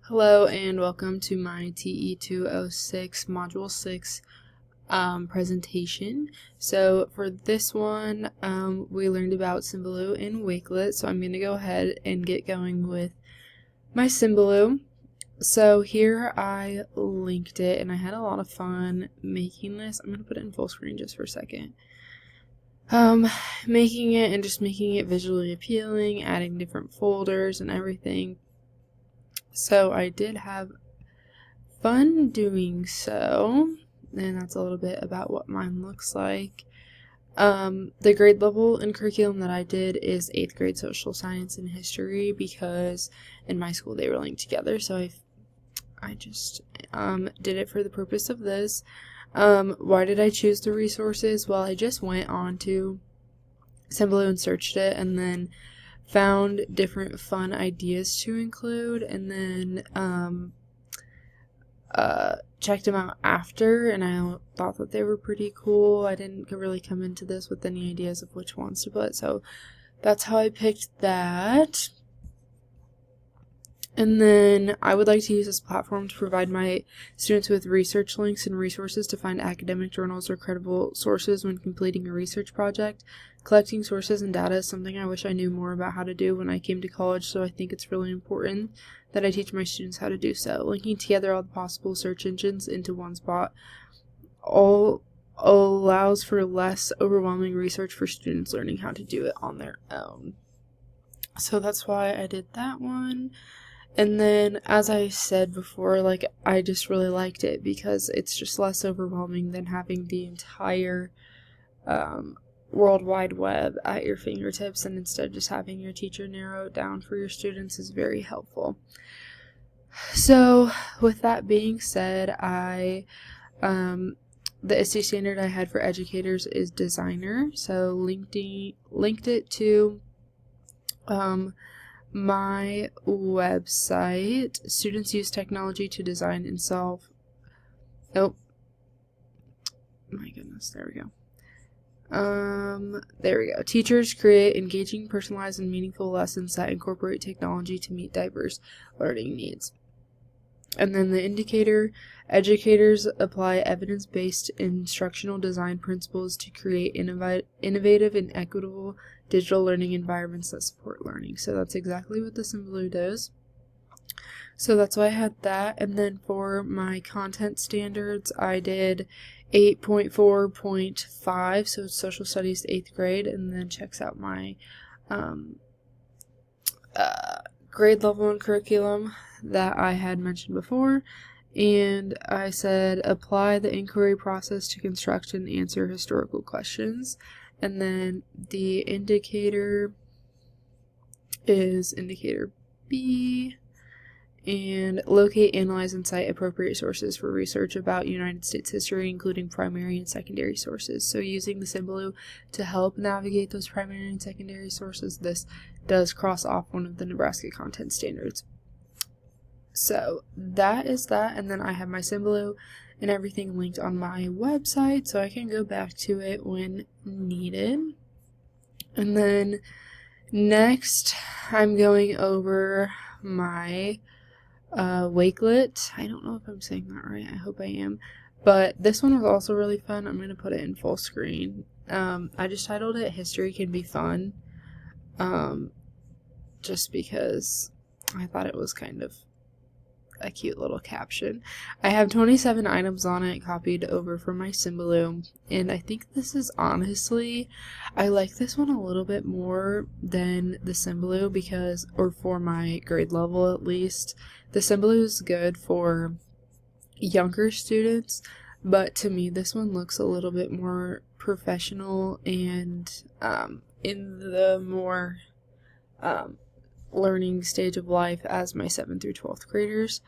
Hello and welcome to my TE206 Module 6 presentation. So for this one, we learned about Symbaloo and Wakelet, so I'm going to go ahead and get going with my Symbaloo. So here I linked it and I had a lot of fun making this. I'm going to put it in full screen just for a second. Making it and just making it visually appealing, adding different folders and everything. So I did have fun doing so, and that's a little bit about what mine looks like. The grade level and curriculum that I did is 8th grade social science and history because in my school they were linked together, so I just did it for the purpose of this. Why did I choose the resources? Well, I just went on to Symbaloo and searched it, and then found different fun ideas to include, and then checked them out after, and I thought that they were pretty cool. I didn't really come into this with any ideas of which ones to put, so that's how I picked that. And then I would like to use this platform to provide my students with research links and resources to find academic journals or credible sources when completing a research project. Collecting sources and data is something I wish I knew more about how to do when I came to college, so I think it's really important that I teach my students how to do so. Linking together all the possible search engines into one spot all allows for less overwhelming research for students learning how to do it on their own. So that's why I did that one. And then, as I said before, I just really liked it because it's just less overwhelming than having the entire World Wide Web at your fingertips, and instead just having your teacher narrow it down for your students is very helpful. So, with that being said, the ISTE standard I had for educators is designer, so linked it to my website. Students use technology to design and solve. Oh, my goodness, there we go. There we go. Teachers create engaging, personalized, and meaningful lessons that incorporate technology to meet diverse learning needs. And then the indicator, educators apply evidence-based instructional design principles to create innovative and equitable digital learning environments that support learning. So that's exactly what the Symbaloo does. So that's why I had that. And then for my content standards, I did 8.4.5, so it's social studies 8th grade, and then checks out my grade level and curriculum that I had mentioned before. And I said apply the inquiry process to construct and answer historical questions. And then the indicator is indicator B. And locate, analyze, and cite appropriate sources for research about United States history, including primary and secondary sources. So using the Symbaloo to help navigate those primary and secondary sources, this does cross off one of the Nebraska content standards. So that is that, and then I have my Symbaloo and everything linked on my website, so I can go back to it when needed. And then next, I'm going over my Wakelet. I don't know if I'm saying that right. I hope I am. But this one was also really fun. I'm going to put it in full screen. I just titled it History Can Be Fun. Just because I thought it was kind of a cute little caption. I have 27 items on it copied over from my Symbaloo, and I think this is honestly, I like this one a little bit more than the Symbaloo because, or for my grade level at least, the Symbaloo is good for younger students, but to me this one looks a little bit more professional and in the more learning stage of life as my 7th through 12th graders.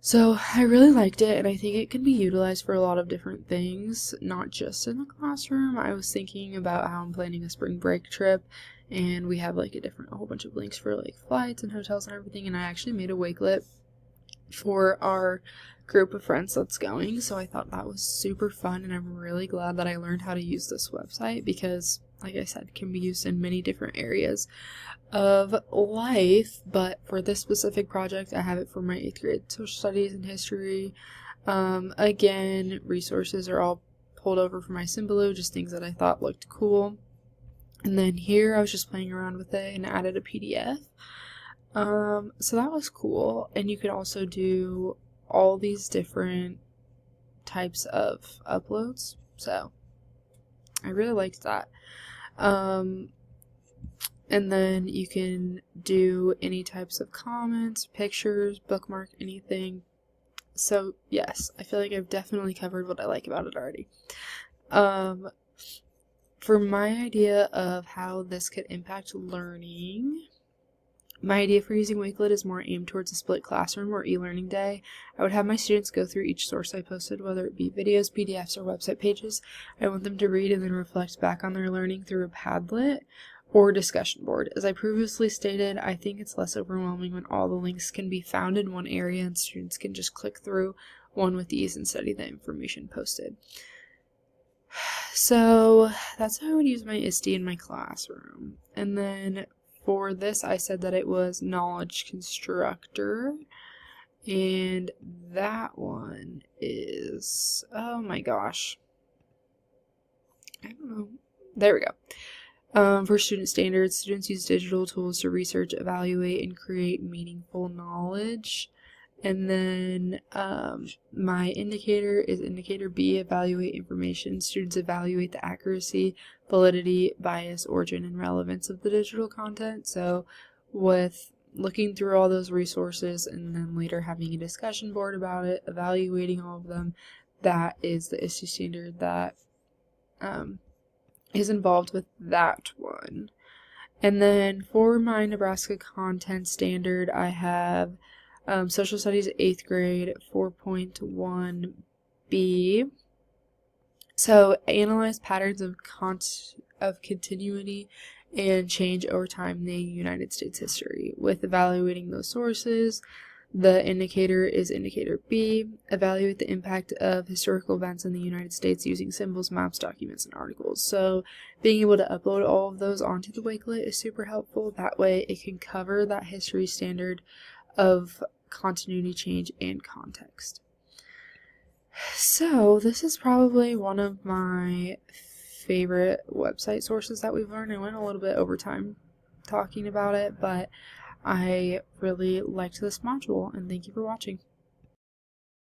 So I really liked it, and I think it can be utilized for a lot of different things, not just in the classroom. I was thinking about how I'm planning a spring break trip, and we have a whole bunch of links for flights and hotels and everything, and I actually made a Wakelet for our group of friends that's going, so I thought that was super fun, and I'm really glad that I learned how to use this website because like I said, can be used in many different areas of life, but for this specific project, I have it for my 8th grade social studies and history. Again, resources are all pulled over from my Symbaloo, just things that I thought looked cool. And then here I was just playing around with it and added a PDF. So that was cool. And you could also do all these different types of uploads. So I really liked that. And then you can do any types of comments, pictures, bookmark, anything. So yes, I feel like I've definitely covered what I like about it already. For my idea of how this could impact learning, my idea for using Wakelet is more aimed towards a split classroom or e-learning day. I would have my students go through each source I posted, whether it be videos, PDFs, or website pages. I want them to read and then reflect back on their learning through a Padlet or discussion board. As I previously stated, I think it's less overwhelming when all the links can be found in one area and students can just click through one with ease and study the information posted. So that's how I would use my ISTE in my classroom. And then for this, I said that it was Knowledge Constructor. And that one is, oh my gosh, I don't know. There we go. For student standards, students use digital tools to research, evaluate, and create meaningful knowledge. And then my indicator is indicator B, evaluate information. Students evaluate the accuracy, validity, bias, origin, and relevance of the digital content. So with looking through all those resources and then later having a discussion board about it, evaluating all of them, that is the ISTE standard that is involved with that one. And then for my Nebraska content standard, I have Social Studies 8th grade 4.1b. So analyze patterns of continuity and change over time in the United States history. With evaluating those sources, the indicator is indicator B. Evaluate the impact of historical events in the United States using symbols, maps, documents, and articles. So being able to upload all of those onto the Wakelet is super helpful. That way it can cover that history standard of continuity, change, and context. So this is probably one of my favorite website sources that we've learned. I went a little bit over time talking about it, but I really liked this module, and thank you for watching.